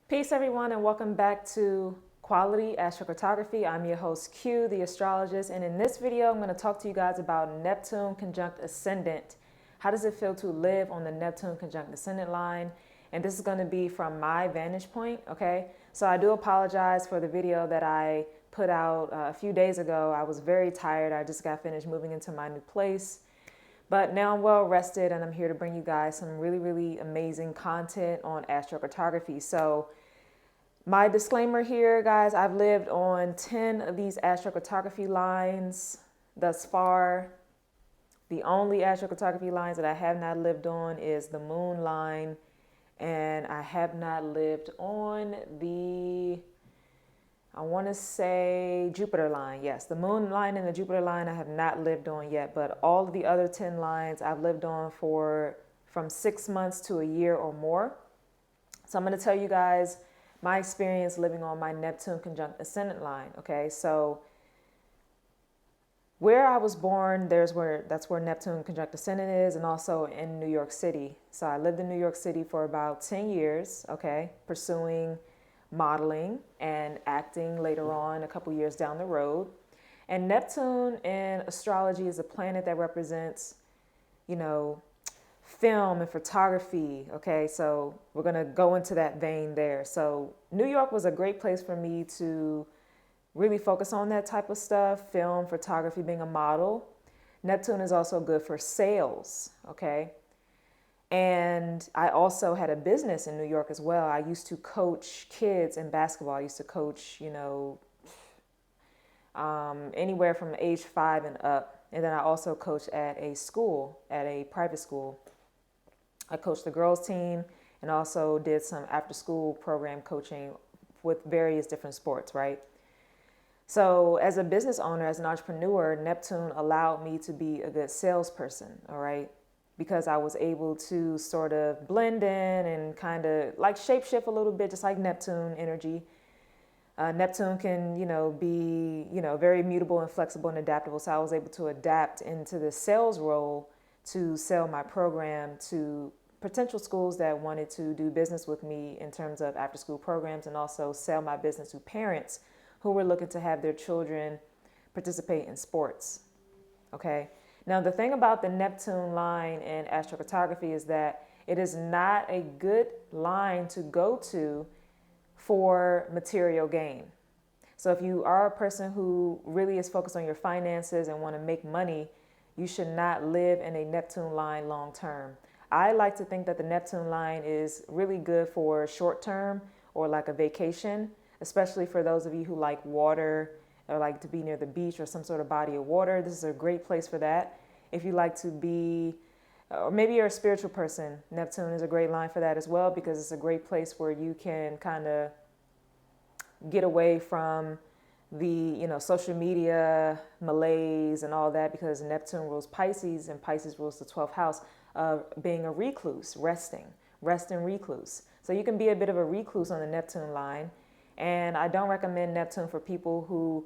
Peace, everyone, and welcome back to Quality Astrocartography. I'm your host, Q, the astrologist, and in this video, I'm going to talk to you guys about Neptune conjunct Ascendant. How does it feel to live on the Neptune conjunct Ascendant line? And this is going to be from my vantage point, okay? So I do apologize for the video that I put out a few days ago. I was very tired. I just got finished moving into my new place. But now I'm well rested and I'm here to bring you guys some really amazing content on astrocartography. So my disclaimer here, guys, I've lived on 10 of these astrocartography lines thus far. The only astrocartography lines that I have not lived on is the moon line, and I have not lived on the, I want to say, Jupiter line. Yes, the moon line and the Jupiter line I have not lived on yet, but all of the other 10 lines I've lived on for from 6 months to a year or more. So I'm going to tell you guys my experience living on my Neptune conjunct Ascendant line. Okay, so where I was born, that's where Neptune conjunct Ascendant is, and also in New York City. So I lived in New York City for about 10 years, okay, pursuing modeling and acting later on a couple years down the road. And Neptune in astrology is a planet that represents, film and photography. Okay, so we're going to go into that vein there. So New York was a great place for me to really focus on that type of stuff, film, photography, being a model. Neptune is also good for sales, okay? And I also had a business in New York as well. I used to coach kids in basketball. I used to coach, anywhere from age 5 and up. And then I also coached at a school, at a private school. I coached the girls team and also did some after school program coaching with various different sports, right? So as a business owner, as an entrepreneur, Neptune allowed me to be a good salesperson, all right? Because I was able to sort of blend in and kind of like shapeshift a little bit, just like Neptune energy. Neptune can, be, very mutable and flexible and adaptable. So I was able to adapt into the sales role to sell my program to potential schools that wanted to do business with me in terms of after school programs, and also sell my business to parents who were looking to have their children participate in sports. Okay. Now, the thing about the Neptune line in astrocartography is that it is not a good line to go to for material gain. So if you are a person who really is focused on your finances and want to make money, you should not live in a Neptune line long term. I like to think that the Neptune line is really good for short term or like a vacation, especially for those of you who like water or like to be near the beach or some sort of body of water. This is a great place for that. If you like to be, or maybe you're a spiritual person, Neptune is a great line for that as well, because it's a great place where you can kind of get away from the social media malaise and all that, because Neptune rules Pisces and Pisces rules the 12th house of being a recluse, rest and recluse. So you can be a bit of a recluse on the Neptune line. And I don't recommend Neptune for people who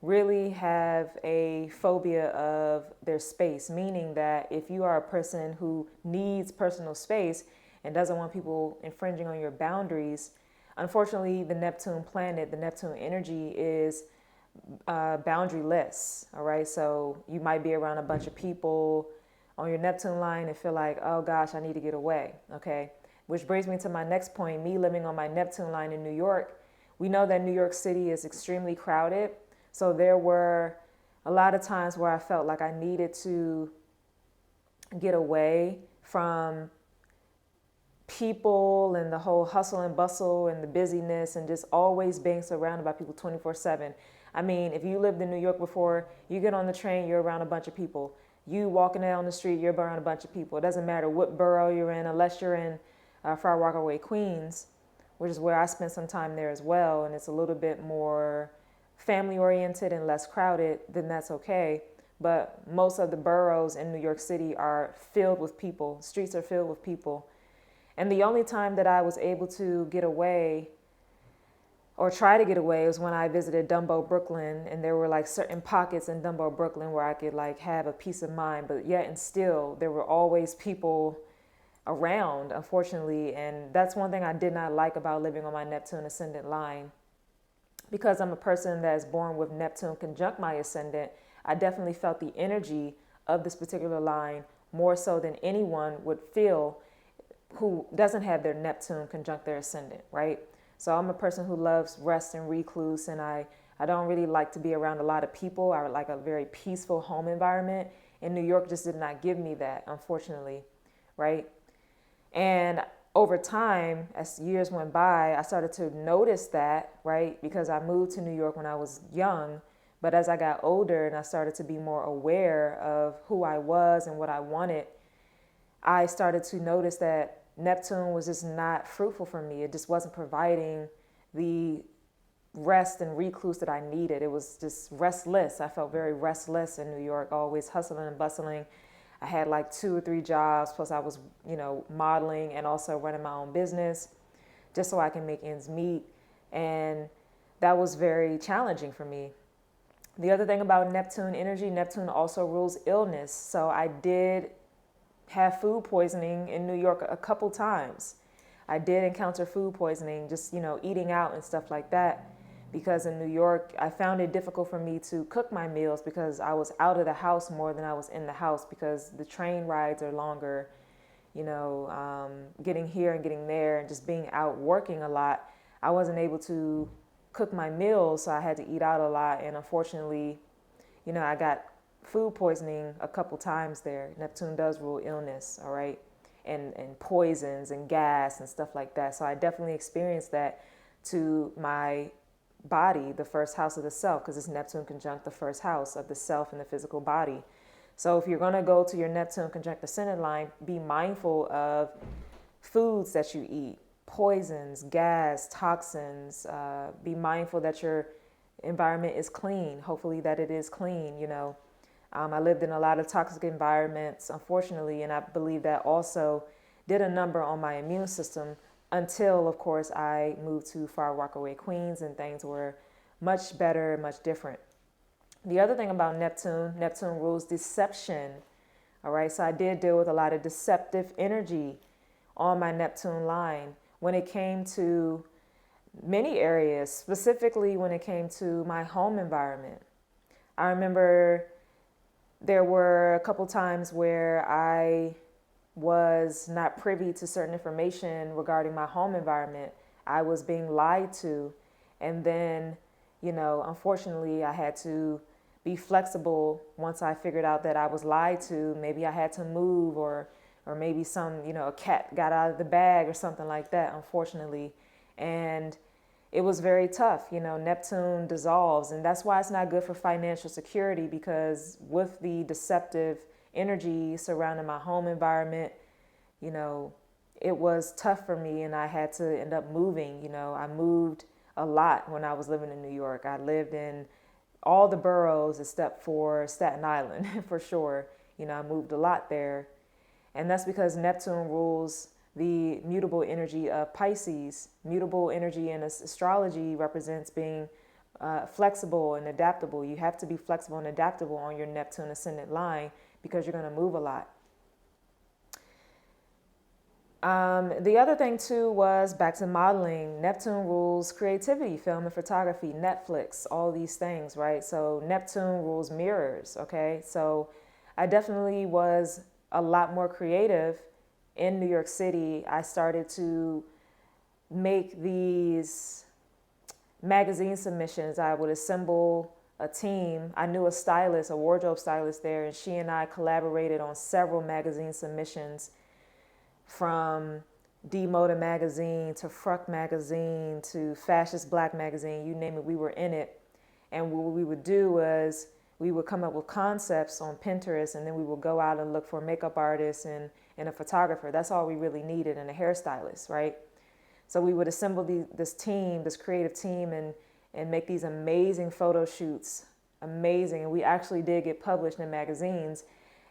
really have a phobia of their space, meaning that if you are a person who needs personal space and doesn't want people infringing on your boundaries, unfortunately, the Neptune planet, the Neptune energy is boundaryless, all right? So you might be around a bunch of people on your Neptune line and feel like, oh gosh, I need to get away, okay? Which brings me to my next point, me living on my Neptune line in New York. We know that New York City is extremely crowded. So there were a lot of times where I felt like I needed to get away from people and the whole hustle and bustle and the busyness and just always being surrounded by people 24/7. I mean, if you lived in New York before, you get on the train, you're around a bunch of people. You walking down the street, you're around a bunch of people. It doesn't matter what borough you're in, unless you're in Far Rockaway, Queens, which is where I spent some time there as well. And it's a little bit more family oriented and less crowded, then that's okay. But most of the boroughs in New York City are filled with people. Streets are filled with people. And the only time that I was able to get away or try to get away was when I visited Dumbo, Brooklyn, and there were like certain pockets in Dumbo, Brooklyn where I could like have a peace of mind, but yet and still there were always people around, unfortunately. And that's one thing I did not like about living on my Neptune ascendant line. Because I'm a person that's born with Neptune conjunct my ascendant, I definitely felt the energy of this particular line more so than anyone would feel who doesn't have their Neptune conjunct their ascendant, right? So I'm a person who loves rest and recluse, and I don't really like to be around a lot of people. I like a very peaceful home environment, and New York just did not give me that, unfortunately, right? And over time, as years went by, I started to notice that, right? Because I moved to New York when I was young. But as I got older and I started to be more aware of who I was and what I wanted, I started to notice that Neptune was just not fruitful for me. It just wasn't providing the rest and recluse that I needed. It was just restless. I felt very restless in New York, always hustling and bustling. I had like 2 or 3 jobs, plus I was, modeling and also running my own business just so I can make ends meet. And that was very challenging for me. The other thing about Neptune energy, Neptune also rules illness. So I did have food poisoning in New York a couple times. I did encounter food poisoning, just, eating out and stuff like that. Because in New York, I found it difficult for me to cook my meals because I was out of the house more than I was in the house because the train rides are longer, getting here and getting there and just being out working a lot. I wasn't able to cook my meals, so I had to eat out a lot. And unfortunately, I got food poisoning a couple times there. Neptune does rule illness, all right, and poisons and gas and stuff like that. So I definitely experienced that to my body, the first house of the self, because it's Neptune conjunct the first house of the self and the physical body. So if you're going to go to your Neptune conjunct ascendant line, be mindful of foods that you eat, poisons, gas, toxins. Be mindful that your environment is clean. Hopefully that it is clean, I lived in a lot of toxic environments, unfortunately, and I believe that also did a number on my immune system until, of course, I moved to Far Rockaway, Queens, and things were much better, much different. The other thing about Neptune, Neptune rules deception. All right, so I did deal with a lot of deceptive energy on my Neptune line when it came to many areas, specifically when it came to my home environment. I remember there were a couple times where I was not privy to certain information regarding my home environment. I was being lied to. And then, unfortunately, I had to be flexible once I figured out that I was lied to. Maybe I had to move or maybe a cat got out of the bag or something like that, unfortunately. And it was very tough. Neptune dissolves, and that's why it's not good for financial security, because with the deceptive energy surrounding my home environment, it was tough for me, and I had to end up moving. I moved a lot when I was living in New York. I lived in all the boroughs except for Staten Island, for sure. I moved a lot there. And that's because Neptune rules the mutable energy of Pisces. Mutable energy in astrology represents being flexible and adaptable. You have to be flexible and adaptable on your Neptune ascendant line because you're going to move a lot. The other thing too was back to modeling. Neptune rules creativity, film and photography, Netflix, all these things, right? So Neptune rules mirrors, okay? So I definitely was a lot more creative in New York City. I started to make these magazine submissions. I would assemble a team. I knew a stylist, a wardrobe stylist there, and she and I collaborated on several magazine submissions, from D-Moda magazine to Fruck magazine to Fascist Black magazine, you name it, we were in it. And what we would do was we would come up with concepts on Pinterest, and then we would go out and look for makeup artists and a photographer. That's all we really needed, and a hairstylist, right? So we would assemble this team, this creative team, and make these amazing photo shoots, amazing. And we actually did get published in magazines,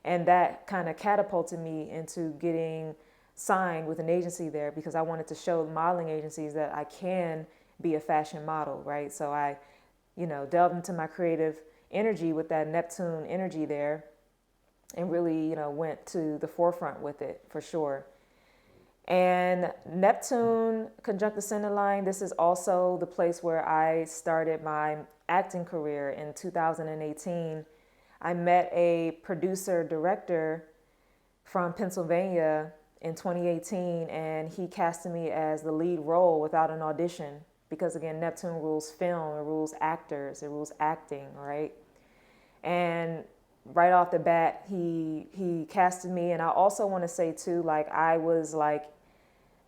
and that kind of catapulted me into getting signed with an agency there, because I wanted to show modeling agencies that I can be a fashion model, right? So I, delved into my creative energy with that Neptune energy there, and really, went to the forefront with it for sure. And Neptune conjunct Ascendant line, this is also the place where I started my acting career in 2018. I met a producer director from Pennsylvania in 2018, and he casted me as the lead role without an audition. Because again, Neptune rules film, it rules actors, it rules acting, right? And right off the bat, he casted me. And I also want to say too, like I was like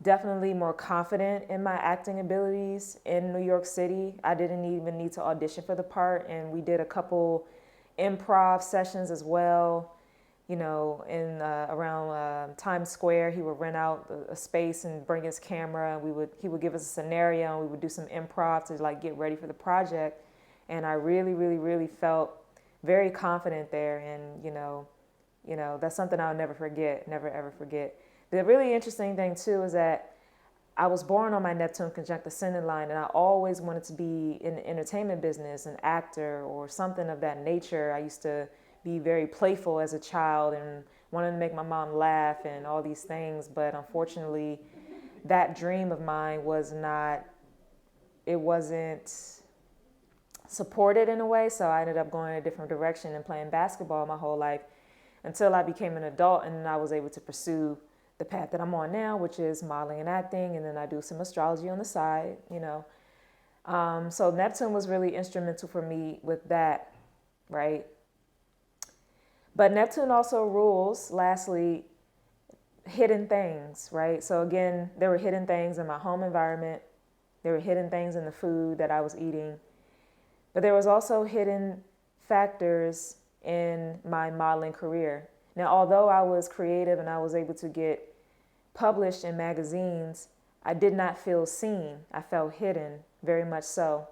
definitely more confident in my acting abilities in New York City. I didn't even need to audition for the part, and we did a couple improv sessions as well. You know, in around Times Square, he would rent out a space and bring his camera, and he would give us a scenario, and we would do some improv to like get ready for the project. And I really felt very confident there, and that's something I'll never forget, never ever forget. The really interesting thing too is that I was born on my Neptune conjunct Ascendant line, and I always wanted to be in the entertainment business, an actor or something of that nature. I used to be very playful as a child and wanted to make my mom laugh and all these things. But unfortunately, that dream of mine wasn't supported in a way. So I ended up going in a different direction and playing basketball my whole life until I became an adult, and then I was able to pursue the path that I'm on now, which is modeling and acting, and then I do some astrology on the side, So Neptune was really instrumental for me with that, right? But Neptune also rules, lastly, hidden things, right? So again, there were hidden things in my home environment. There were hidden things in the food that I was eating. But there was also hidden factors in my modeling career. Now, although I was creative and I was able to get published in magazines, I did not feel seen. I felt hidden, very much so.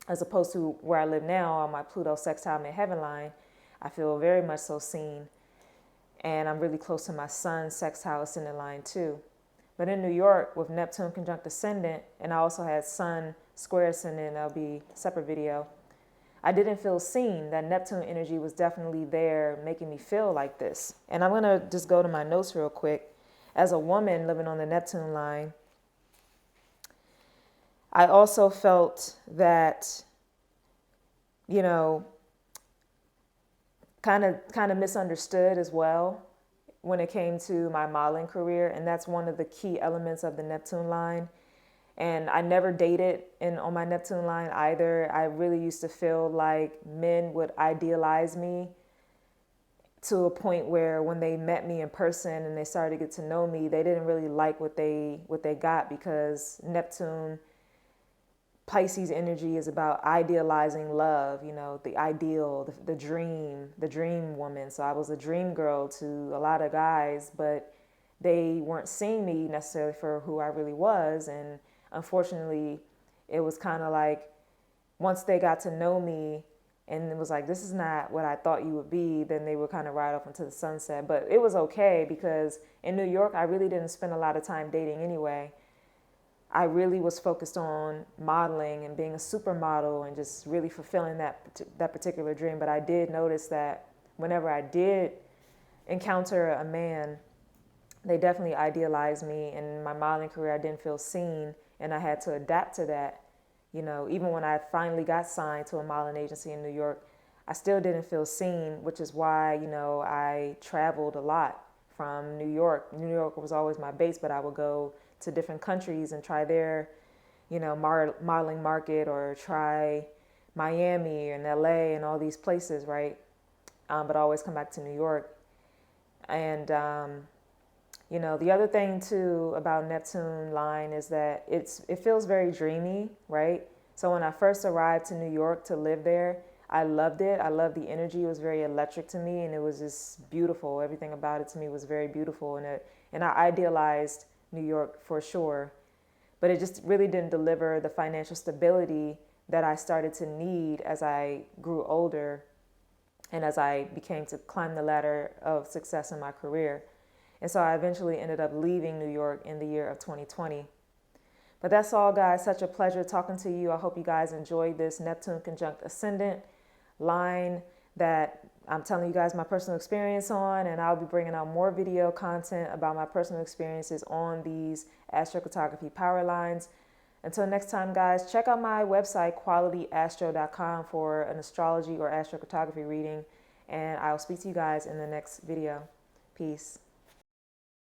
As opposed to where I live now on my Pluto sextile midheaven line, I feel very much so seen. And I'm really close to my Sun sextile ascendant line too. But in New York with Neptune conjunct Ascendant, and I also had Sun square Ascendant, that'll be a separate video, I didn't feel seen. That Neptune energy was definitely there making me feel like this. And I'm gonna just go to my notes real quick. As a woman living on the Neptune line, I also felt that, kind of misunderstood as well when it came to my modeling career. And that's one of the key elements of the Neptune line. And I never dated on my Neptune line either. I really used to feel like men would idealize me to a point where when they met me in person and they started to get to know me, they didn't really like what they got, because Neptune Pisces energy is about idealizing love, the ideal, the dream woman. So I was a dream girl to a lot of guys, but they weren't seeing me necessarily for who I really was. And unfortunately, it was kind of like once they got to know me and it was like, this is not what I thought you would be, then they would kind of ride off into the sunset. But it was okay, because in New York, I really didn't spend a lot of time dating anyway. I really was focused on modeling and being a supermodel and just really fulfilling that particular dream. But I did notice that whenever I did encounter a man, they definitely idealized me. And in my modeling career, I didn't feel seen, and I had to adapt to that. Even when I finally got signed to a modeling agency in New York, I still didn't feel seen, which is why, I traveled a lot from New York. New York was always my base, but I would go to different countries and try their, modeling market, or try Miami and LA and all these places, right? But I always come back to New York. And, the other thing too about Neptune line is that it feels very dreamy, right? So when I first arrived to New York to live there, I loved it. I loved the energy. It was very electric to me, and it was just beautiful. Everything about it to me was very beautiful, and I idealized New York for sure. But it just really didn't deliver the financial stability that I started to need as I grew older and as I became to climb the ladder of success in my career. And so I eventually ended up leaving New York in the year of 2020. But that's all, guys. Such a pleasure talking to you. I hope you guys enjoyed this Neptune conjunct Ascendant line that I'm telling you guys my personal experience on, and I'll be bringing out more video content about my personal experiences on these astrocartography power lines. Until next time, guys, check out my website, qualityastro.com, for an astrology or astrocartography reading, and I'll speak to you guys in the next video. Peace.